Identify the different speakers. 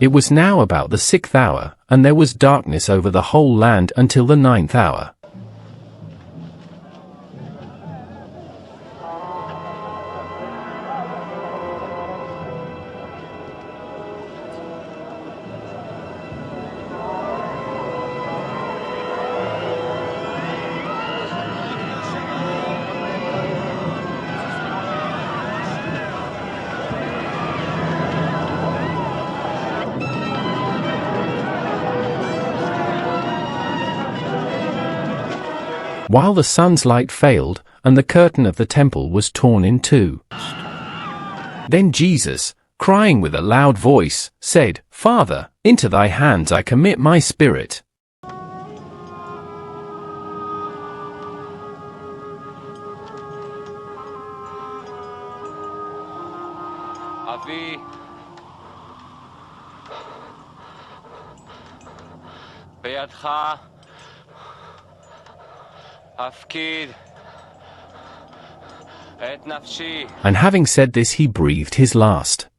Speaker 1: It was now about the 6th hour, and there was darkness over the whole land until the 9th hour. While the sun's light failed, and the curtain of the temple was torn in two. Then Jesus, crying with a loud voice, said, "Father, into thy hands I commit my spirit."
Speaker 2: Avi, בידך afkid et nafshi.
Speaker 1: And having said this he breathed his last.